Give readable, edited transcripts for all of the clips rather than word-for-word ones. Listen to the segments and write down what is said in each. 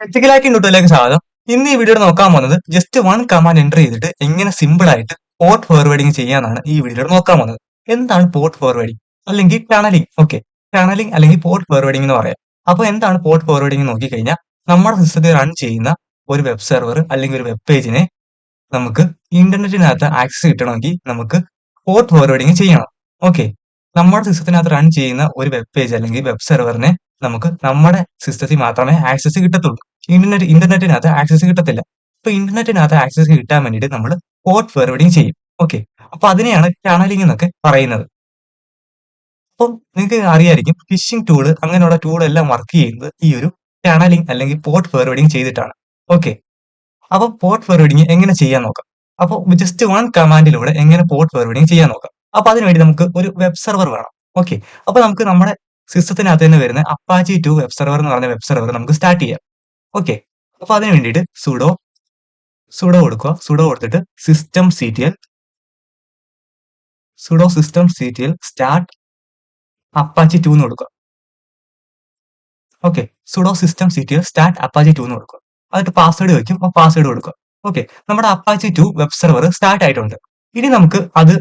Technical hacking ട്യൂട്ടോറിയലിലേക്ക് സ്വാഗതം. ഇന്ന് ഈ വീഡിയോയിൽ നോക്കാൻ പോകുന്നത് ജസ്റ്റ് വൺ കമാൻഡ് എൻ്റർ ചെയ്തിട്ട് എങ്ങനെ സിമ്പിൾ ആയിട്ട് പോർട്ട് ഫോർവേഡിംഗ് ചെയ്യാന്നാണ് ഈ വീഡിയോയിൽ നോക്കാൻ പോകുന്നത്. എന്താണ് പോർട്ട് ഫോർവേഡിംഗ് അല്ലെങ്കിൽ ടണലിംഗ്? ഓക്കെ, ടണലിംഗ് അല്ലെങ്കിൽ പോർട്ട് ഫോർവേഡിംഗ് എന്ന് പറയാം. അപ്പോൾ എന്താണ് പോർട്ട് ഫോർവേഡിംഗ് നോക്കിക്കഴിഞ്ഞാൽ നമ്മുടെ സിസ്റ്റത്തിൽ റൺ ചെയ്യുന്ന ഒരു വെബ് സെർവർ അല്ലെങ്കിൽ ഒരു വെബ് പേജിനെ നമുക്ക് ഇന്റർനെറ്റിനകത്ത് ആക്സസ് കിട്ടണമെങ്കിൽ നമുക്ക് പോർട്ട് ഫോർവേഡിംഗ് ചെയ്യണം. ഓക്കെ, നമ്മുടെ സിസ്റ്റത്തിനകത്ത് റൺ ചെയ്യുന്ന ഒരു വെബ് പേജ് അല്ലെങ്കിൽ വെബ് സെർവറിനെ നമുക്ക് നമ്മുടെ സിസ്റ്റത്തിൽ മാത്രമേ ആക്സസ് കിട്ടത്തുള്ളൂ. ഇന്റർനെറ്റിനകത്ത് ആക്സസ് കിട്ടത്തില്ല. അപ്പൊ ഇന്റർനെറ്റിനകത്ത് ആക്സസ് കിട്ടാൻ വേണ്ടിയിട്ട് നമ്മൾ പോർട്ട് ഫോർവേഡിംഗ് ചെയ്യും. ഓക്കെ, അപ്പൊ അതിനെയാണ് ടണലിംഗ് എന്നൊക്കെ പറയുന്നത്. അപ്പം നിങ്ങൾക്ക് അറിയായിരിക്കും ഫിഷിംഗ് ടൂള് അങ്ങനെയുള്ള ടൂൾ എല്ലാം വർക്ക് ചെയ്യുന്നത് ഈ ഒരു ടണലിംഗ് അല്ലെങ്കിൽ പോർട്ട് ഫോർവേഡിംഗ് ചെയ്തിട്ടാണ്. ഓക്കെ, അപ്പൊ പോർട്ട് ഫോർവേഡിംഗ് എങ്ങനെ ചെയ്യാൻ നോക്കാം. അപ്പോൾ ജസ്റ്റ് വൺ കമാൻഡിലൂടെ എങ്ങനെ പോർട്ട് ഫോർവേഡിംഗ് ചെയ്യാൻ നോക്കാം. അപ്പൊ അതിനുവേണ്ടി നമുക്ക് ഒരു വെബ് സെർവർ വേണം. ഓക്കെ, അപ്പൊ നമുക്ക് നമ്മുടെ സിസ്റ്റത്തിനകത്ത് തന്നെ വരുന്ന അപ്പാച്ചി 2 വെബ് സെർവർ എന്ന് പറഞ്ഞ വെബ് സെർവർ നമുക്ക് സ്റ്റാർട്ട് ചെയ്യാം. ഓക്കെ, അപ്പൊ അതിന് വേണ്ടിയിട്ട് സുഡോ കൊടുക്കുക. സുഡോ കൊടുത്തിട്ട് സിസ്റ്റം സിറ്റിഎൽ സ്റ്റാർട്ട് അപ്പാച്ചി 2 എന്ന് കൊടുക്കുക. Okay, sudo systemctl start apache 2 എന്ന് കൊടുക്കുക. എന്നിട്ട് പാസ്വേഡ് വയ്ക്കും. അപ്പോൾ പാസ്വേഡ് കൊടുക്കുക. ഓക്കെ, നമ്മുടെ അപ്പാച്ചി 2 വെബ് സെർവർ സ്റ്റാർട്ട് ആയിട്ടുണ്ട്. ഇനി നമുക്ക് അത്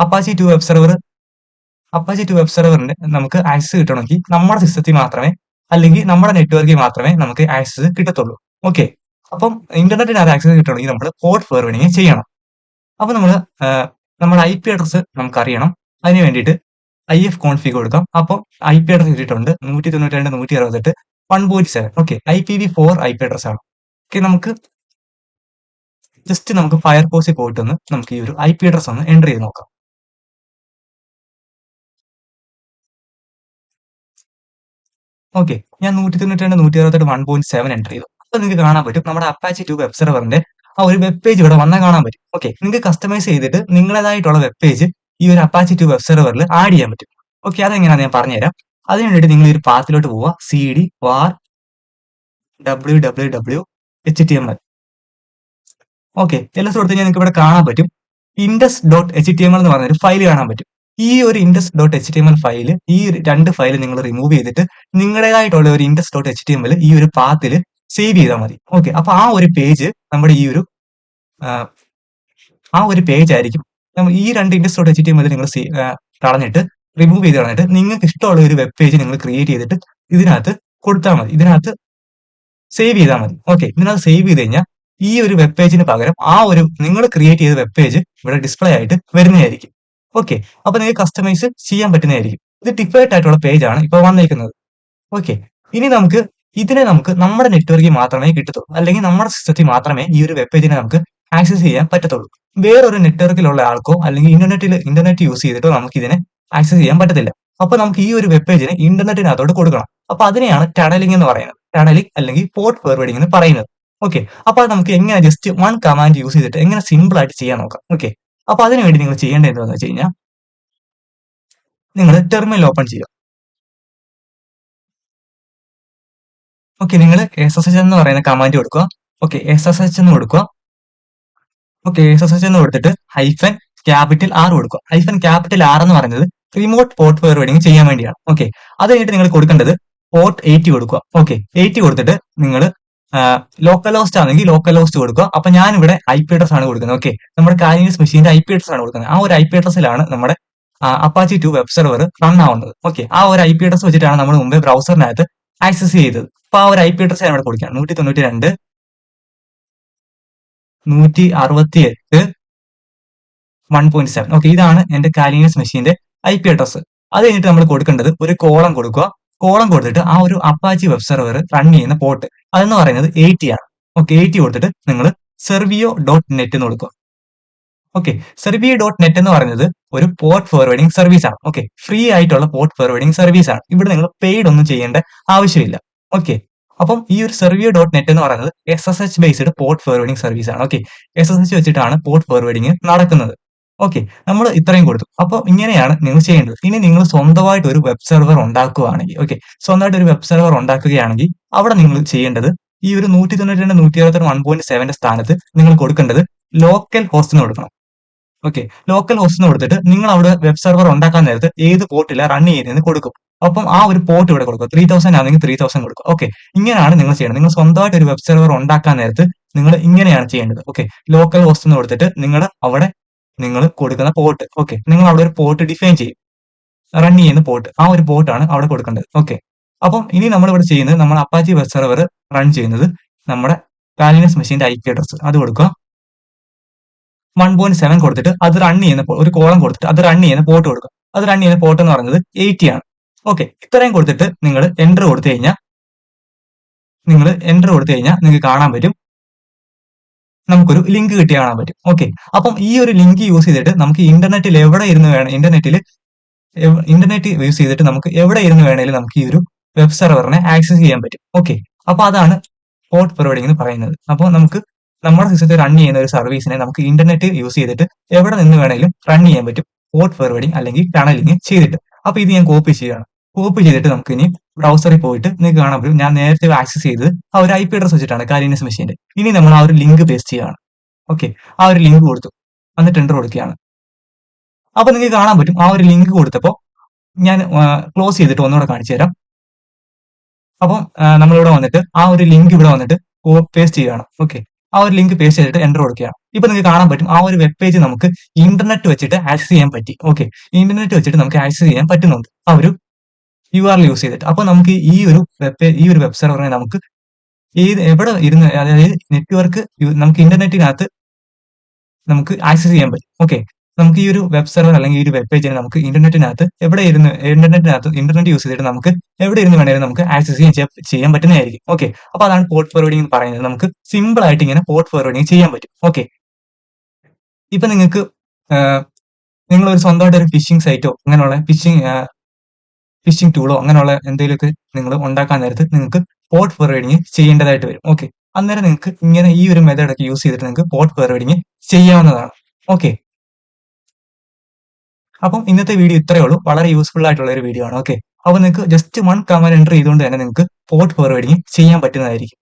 അപ്പാച്ചി 2 വെബ് സെർവറിന്റെ നമുക്ക് ആക്സസ് കിട്ടണമെങ്കിൽ നമ്മുടെ സിസ്റ്റത്തിൽ മാത്രമേ അല്ലെങ്കിൽ നമ്മുടെ നെറ്റ്വർക്കിൽ മാത്രമേ നമുക്ക് ആക്സസ് കിട്ടത്തുള്ളൂ. ഓക്കെ, അപ്പം ഇന്റർനെറ്റിനകത്ത് ആക്സസ് കിട്ടണമെങ്കിൽ നമ്മൾ പോർട്ട് ഫോർവേഡിംഗ് ചെയ്യണം. അപ്പൊ നമ്മൾ നമ്മുടെ ഐ പി അഡ്രസ് നമുക്ക് അറിയണം. അതിന് വേണ്ടിയിട്ട് IF കോൺഫിഗ് കൊടുക്കാം. അപ്പോൾ ഐ പി അഡ്രസ് കിട്ടിയിട്ടുണ്ട് 192.168.1.7. Okay, IPv4 I P address ആണ്. ഓക്കെ, നമുക്ക് ഫയർഫോക്സിൽ പോയിട്ടൊന്ന് നമുക്ക് ഈ ഒരു ഐ പി അഡ്രസ് ഒന്ന് എൻ്റർ ചെയ്ത് നോക്കാം. ഓക്കെ, ഞാൻ 192.168.1.7 എൻ്റർ ചെയ്തു. അപ്പൊ നിങ്ങൾക്ക് കാണാൻ പറ്റും നമ്മുടെ അപ്പാച്ചി 2 വെബ് സെർവറിന്റെ ആ ഒരു വെബ് പേജ് ഇവിടെ വന്നാൽ കാണാൻ പറ്റും. ഓക്കെ, നിങ്ങൾക്ക് കസ്റ്റമൈസ് ചെയ്തിട്ട് നിങ്ങളേതായിട്ടുള്ള വെബ് പേജ് ഈ ഒരു അപ്പാച്ചി 2 വെബ് സെർവറിൽ ആഡ് ചെയ്യാൻ പറ്റും. ഓക്കെ, അതെങ്ങനെയാണെന്ന് ഞാൻ പറഞ്ഞുതരാം. അതിന് വേണ്ടിയിട്ട് നിങ്ങൾ ഈ ഒരു പാത്തിലോട്ട് പോവുക. CD var www HTML. Okay, എല്ലാ സുഹൃത്തുക്കളും നിങ്ങൾക്ക് ഇവിടെ കാണാൻ പറ്റും index.html എന്ന് പറഞ്ഞൊരു ഫയൽ കാണാൻ പറ്റും. ഈ ഒരു index.html ഫയൽ, ഈ രണ്ട് ഫയൽ നിങ്ങൾ റിമൂവ് ചെയ്തിട്ട് നിങ്ങളുടേതായിട്ടുള്ള ഒരു index.html ഈ ഒരു പാത്തിൽ സേവ് ചെയ്താൽ മതി. ഓക്കെ, അപ്പൊ ആ ഒരു പേജ് നമ്മുടെ ഈ ഒരു പേജ് ആയിരിക്കും. ഈ രണ്ട് index.html നിങ്ങൾ കളഞ്ഞിട്ട് റിമൂവ് ചെയ്ത് കളഞ്ഞിട്ട് നിങ്ങൾക്ക് ഇഷ്ടമുള്ള ഒരു വെബ് പേജ് നിങ്ങൾ ക്രിയേറ്റ് ചെയ്തിട്ട് ഇതിനകത്ത് കൊടുത്താൽ മതി. ഇതിനകത്ത് സേവ് ചെയ്താൽ മതി. ഓക്കെ, ഇതിനകത്ത് സേവ് ചെയ്ത് കഴിഞ്ഞാൽ ഈ ഒരു വെബ് പേജിന് പകരം ആ ഒരു നിങ്ങൾ ക്രിയേറ്റ് ചെയ്ത വെബ് പേജ് ഇവിടെ ഡിസ്പ്ലേ ആയിട്ട് വരുന്നതായിരിക്കും. ഓക്കെ, അപ്പൊ നിങ്ങൾക്ക് കസ്റ്റമൈസ് ചെയ്യാൻ പറ്റുന്നതായിരിക്കും. ഇത് ഡിഫോൾട്ട് ആയിട്ടുള്ള പേജ് ആണ് ഇപ്പോൾ വന്നിരിക്കുന്നത്. ഓക്കെ, ഇനി ഇതിനെ നമുക്ക് നമ്മുടെ നെറ്റ്വർക്കിൽ മാത്രമേ കിട്ടത്തുള്ളൂ, അല്ലെങ്കിൽ നമ്മുടെ സിസ്റ്റത്തിൽ മാത്രമേ ഈ ഒരു വെബ് പേജിനെ നമുക്ക് ആക്സസ് ചെയ്യാൻ പറ്റത്തുള്ളൂ. വേറൊരു നെറ്റ്വർക്കിലുള്ള ആൾക്കോ അല്ലെങ്കിൽ ഇന്റർനെറ്റ് യൂസ് ചെയ്തിട്ടോ നമുക്ക് ഇതിനെ ആക്സസ് ചെയ്യാൻ പറ്റത്തില്ല. അപ്പൊ നമുക്ക് ഈ ഒരു വെബ് പേജിനെ ഇന്റർനെറ്റിനകത്തോട്ട് കൊടുക്കണം. അപ്പൊ അതിനെയാണ് ടണലിംഗ് എന്ന് പറയുന്നത്. ടണലിംഗ് അല്ലെങ്കിൽ പോർട്ട് ഫോർവേഡിംഗ് എന്ന് പറയുന്നത്. ഓക്കെ, അപ്പൊ അത് നമുക്ക് എങ്ങനെ ജസ്റ്റ് വൺ കമാൻഡ് യൂസ് ചെയ്തിട്ട് എങ്ങനെ സിമ്പിൾ ആയിട്ട് ചെയ്യാൻ നോക്കാം. ഓക്കെ, അപ്പൊ അതിനുവേണ്ടി നിങ്ങൾ ചെയ്യേണ്ടത് എന്താണെന്ന് വെച്ച് കഴിഞ്ഞാൽ നിങ്ങൾ ടെർമിനൽ ഓപ്പൺ ചെയ്യുക. ഓക്കെ, നിങ്ങൾ SSH എന്ന് പറയുന്ന കമാൻഡ് കൊടുക്കുക. ഓക്കെ, SSH എന്ന് കൊടുക്കുക. ഓക്കെ, SSH എന്ന് കൊടുത്തിട്ട് -R കൊടുക്കുക. -R എന്ന് പറയുന്നത് റിമോട്ട് പോർട്ട് ഫോർവേഡിംഗ് ചെയ്യാൻ വേണ്ടിയാണ്. ഓക്കെ, അത് കഴിഞ്ഞിട്ട് നിങ്ങൾ കൊടുക്കേണ്ടത് പോർട്ട് 80 കൊടുക്കുക. ഓക്കെ, 80 കൊടുത്തിട്ട് നിങ്ങൾ ലോക്കൽ ഹോസ്റ്റ് ആണെങ്കിൽ ലോക്കൽ ഹോസ്റ്റ് കൊടുക്കുക. അപ്പൊ ഞാൻ ഇവിടെ IP അഡ്രസ് ആണ് കൊടുക്കുന്നത്. ഓക്കെ, നമ്മുടെ കാലിനസ് മെഷീന്റെ IP അഡ്രസ് ആണ് കൊടുക്കുന്നത്. ആ ഒരു IP അഡ്രസ്സിലാണ് നമ്മുടെ അപ്പാച്ചി 2 വെബ് സെർവർ റൺ ആവുന്നത്. ഓക്കെ, ആ ഒരു IP അഡ്രസ് വെച്ചിട്ടാണ് നമ്മൾ മുമ്പേ ബ്രൗസറിനകത്ത് ആക്സസ് ചെയ്തത്. അപ്പൊ ആ ഒരു IP അഡ്രസ് ഞാൻ ഇവിടെ കൊടുക്കാം. 192.168.1.7. ഓക്കെ, ഇതാണ് എന്റെ കാലിനസ് മെഷീന്റെ IP അഡ്രസ്. അത് കഴിഞ്ഞിട്ട് നമ്മൾ കൊടുക്കേണ്ടത് ഒരു കോളം കൊടുക്കുക. കോളം കൊടുത്തിട്ട് ആ ഒരു അപ്പാച്ചി വെബ് സെർവർ റൺ ചെയ്യുന്ന പോർട്ട് അതെന്ന് പറയുന്നത് 80 ആണ്. ഓക്കെ, 80 കൊടുത്തിട്ട് നിങ്ങൾ servio.net എന്ന് കൊടുക്കുക. ഓക്കെ, servio.net എന്ന് പറയുന്നത് ഒരു പോർട്ട് ഫോർവേഡിംഗ് സർവീസ് ആണ്. ഓക്കെ, ഫ്രീ ആയിട്ടുള്ള പോർട്ട് ഫോർവേഡിംഗ് സർവീസ് ആണ്. ഇവിടെ നിങ്ങൾ പെയ്ഡ് ഒന്നും ചെയ്യേണ്ട ആവശ്യമില്ല. ഓക്കെ, അപ്പം ഈ ഒരു servio.net എന്ന് പറയുന്നത് SSH based port forwarding service ആണ്. ഓക്കെ, SSH വെച്ചിട്ടാണ് പോർട്ട് ഫോർവേഡിംഗ് നടക്കുന്നത്. ഓക്കെ, നമ്മൾ ഇത്രയും കൊടുത്തു. അപ്പോൾ ഇങ്ങനെയാണ് നിങ്ങൾ ചെയ്യേണ്ടത്. ഇനി നിങ്ങൾ സ്വന്തമായിട്ട് ഒരു വെബ് സെർവർ ഉണ്ടാക്കുകയാണെങ്കിൽ, ഓക്കെ, സ്വന്തമായിട്ട് ഒരു വെബ് സെർവർ ഉണ്ടാക്കുകയാണെങ്കിൽ അവിടെ നിങ്ങൾ ചെയ്യേണ്ടത് ഈ ഒരു 192.168.1.7 സ്ഥാനത്ത് നിങ്ങൾ കൊടുക്കേണ്ടത് ലോക്കൽ ഹോസ്റ്റിന് കൊടുക്കണം. ഓക്കെ, ലോക്കൽ ഹോസ്റ്റിന് കൊടുത്തിട്ട് നിങ്ങൾ അവിടെ വെബ് സെർവർ ഉണ്ടാക്കാൻ നേരത്ത് ഏത് പോർട്ടിലാണ് റൺ ചെയ്യുന്നതെന്ന് കൊടുക്കും. അപ്പം ആ ഒരു പോർട്ട് ഇവിടെ കൊടുക്കുക. 3000 ആണെങ്കിൽ 3000 കൊടുക്കുക. ഓക്കെ, ഇങ്ങനെയാണ് നിങ്ങൾ ചെയ്യേണ്ടത്. നിങ്ങൾ സ്വന്തമായിട്ട് ഒരു വെബ് സെർവർ ഉണ്ടാക്കാൻ നേരത്ത് നിങ്ങൾ ഇങ്ങനെയാണ് ചെയ്യേണ്ടത്. ഓക്കെ, ലോക്കൽ ഹോസ്റ്റ് എന്ന് കൊടുത്തിട്ട് നിങ്ങൾ അവിടെ നിങ്ങൾ കൊടുക്കുന്ന പോർട്ട്, ഓക്കെ, നിങ്ങൾ അവിടെ ഒരു പോർട്ട് ഡിഫൈൻ ചെയ്യും. റൺ ചെയ്യുന്ന പോർട്ട്, ആ ഒരു പോർട്ടാണ് അവിടെ കൊടുക്കേണ്ടത്. ഓക്കെ, അപ്പം ഇനി നമ്മൾ ഇവിടെ ചെയ്യുന്നത്, നമ്മൾ അപ്പാച്ചി വെബ് സെർവർ റൺ ചെയ്യുന്നത് നമ്മുടെ കാലിനസ് മെഷീന്റെ IP അഡ്രസ് അത് കൊടുക്കുക. 1.7 കൊടുത്തിട്ട് അത് റൺ ചെയ്യുന്ന ഒരു കോളം കൊടുത്തിട്ട് അത് റൺ ചെയ്യുന്ന പോർട്ട് കൊടുക്കുക. അത് റൺ ചെയ്യുന്ന പോർട്ട് എന്ന് പറയുന്നത് 80 ആണ്. ഓക്കെ, ഇത്രയും കൊടുത്തിട്ട് നിങ്ങൾ എന്റർ കൊടുത്തു കഴിഞ്ഞാൽ നിങ്ങൾക്ക് കാണാൻ പറ്റും, നമുക്കൊരു ലിങ്ക് കിട്ടി കാണാൻ പറ്റും. ഓക്കെ, അപ്പം ഈ ഒരു ലിങ്ക് യൂസ് ചെയ്തിട്ട് നമുക്ക് ഇന്റർനെറ്റിൽ എവിടെ ഇരുന്ന് വേണം, ഇന്റർനെറ്റ് യൂസ് ചെയ്തിട്ട് നമുക്ക് എവിടെ ഇരുന്ന് വേണേലും നമുക്ക് ഈ ഒരു വെബ് സെർവറിനെ ആക്സസ് ചെയ്യാൻ പറ്റും. ഓക്കെ, അപ്പൊ അതാണ് പോർട്ട് ഫോർവേഡിംഗ് എന്ന് പറയുന്നത്. അപ്പോൾ നമുക്ക് നമ്മുടെ സിസ്റ്റത്തിൽ റൺ ചെയ്യുന്ന ഒരു സർവീസിനെ നമുക്ക് ഇന്റർനെറ്റ് യൂസ് ചെയ്തിട്ട് എവിടെ നിന്ന് വേണേലും റൺ ചെയ്യാൻ പറ്റും, പോർട്ട് ഫോർവേഡിംഗ് അല്ലെങ്കിൽ ടണലിംഗ് ചെയ്തിട്ട്. അപ്പൊ ഇത് ഞാൻ കോപ്പി ചെയ്യുകയാണ്. കോപ്പി ചെയ്തിട്ട് നമുക്ക് ഇനി ബ്രൗസറിൽ പോയിട്ട് നിങ്ങൾക്ക് കാണാൻ പറ്റും ഞാൻ നേരത്തെ ആക്സസ് ചെയ്തത് ആ ഒരു IP അഡ്രസ് വെച്ചിട്ടാണ്, കാലിനസ് മെഷീന്റെ. ഇനി നമ്മൾ ആ ഒരു ലിങ്ക് പേസ്റ്റ് ചെയ്യുകയാണ്. ഓക്കെ, ആ ഒരു ലിങ്ക് കൊടുത്തു, എന്നിട്ട് എന്റർ കൊടുക്കുകയാണ്. അപ്പൊ നിങ്ങൾക്ക് കാണാൻ പറ്റും ആ ഒരു ലിങ്ക് കൊടുത്തപ്പോൾ ഞാൻ ക്ലോസ് ചെയ്തിട്ട് ഒന്നുകൂടെ കാണിച്ചു തരാം. അപ്പം നമ്മളിവിടെ വന്നിട്ട് ആ ഒരു ലിങ്ക് ഇവിടെ വന്നിട്ട് പേസ്റ്റ് ചെയ്യുകയാണ്. ഓക്കെ, ആ ഒരു ലിങ്ക് പേസ്റ്റ് ചെയ്തിട്ട് എന്റർ കൊടുക്കുകയാണ്. ഇപ്പൊ നിങ്ങൾക്ക് കാണാൻ പറ്റും ആ ഒരു വെബ് പേജ് നമുക്ക് ഇന്റർനെറ്റ് വെച്ചിട്ട് ആക്സസ് ചെയ്യാൻ പറ്റി. ഓക്കെ, ഇന്റർനെറ്റ് വെച്ചിട്ട് നമുക്ക് ആക്സസ് ചെയ്യാൻ പറ്റുന്നുണ്ട് ആ ഒരു URL യൂസ് ചെയ്തിട്ട്. അപ്പൊ നമുക്ക് ഈ ഒരു വെബ് സെർവറിനെ നമുക്ക് എവിടെ ഇരുന്ന്, അതായത് നെറ്റ്വർക്ക് നമുക്ക് ഇന്റർനെറ്റിനകത്ത് നമുക്ക് ആക്സസ് ചെയ്യാൻ പറ്റും. ഓക്കെ, നമുക്ക് ഈ ഒരു വെബ് സെർവർ അല്ലെങ്കിൽ ഈ ഒരു വെബ് പേജിനെ നമുക്ക് ഇന്റർനെറ്റ് യൂസ് ചെയ്തിട്ട് നമുക്ക് എവിടെ ഇരുന്ന് വേണേലും നമുക്ക് ആക്സസ് ചെയ്യാൻ പറ്റുന്നതായിരിക്കും. ഓക്കെ, അപ്പൊ അതാണ് പോർട്ട് ഫോർവേഡിംഗ് എന്ന് പറയുന്നത്. നമുക്ക് സിമ്പിൾ ആയിട്ട് ഇങ്ങനെ പോർട്ട് ഫോർവേഡിംഗ് ചെയ്യാൻ പറ്റും. ഓക്കെ, ഇപ്പൊ നിങ്ങൾക്ക് നിങ്ങൾ ഒരു സ്വന്തമായിട്ട് ഒരു ഫിഷിംഗ് സൈറ്റോ അങ്ങനെയുള്ള ഫിഷിംഗ് ടൂളോ അങ്ങനെയുള്ള എന്തെങ്കിലുമൊക്കെ നിങ്ങൾ ഉണ്ടാക്കാൻ നേരത്ത് നിങ്ങൾക്ക് പോർട്ട് ഫോർവേഡിംഗ് ചെയ്യേണ്ടതായിട്ട് വരും. ഓക്കെ, അന്നേരം നിങ്ങൾക്ക് ഇങ്ങനെ ഈ ഒരു മെത്തേഡ് ഒക്കെ യൂസ് ചെയ്തിട്ട് നിങ്ങൾക്ക് പോർട്ട് ഫോർവേഡിംഗ് ചെയ്യാവുന്നതാണ്. ഓക്കെ, അപ്പം ഇന്നത്തെ വീഡിയോ ഇത്രയേ ഉള്ളൂ. വളരെ യൂസ്ഫുൾ ആയിട്ടുള്ള ഒരു വീഡിയോ ആണ്. ഓക്കെ, അപ്പോൾ നിങ്ങൾക്ക് ജസ്റ്റ് 1 കമാൻഡ് എൻ്റർ ചെയ്തുകൊണ്ട് തന്നെ നിങ്ങൾക്ക് പോർട്ട് ഫോർവേഡിംഗ് ചെയ്യാൻ പറ്റുന്നതായിരിക്കും.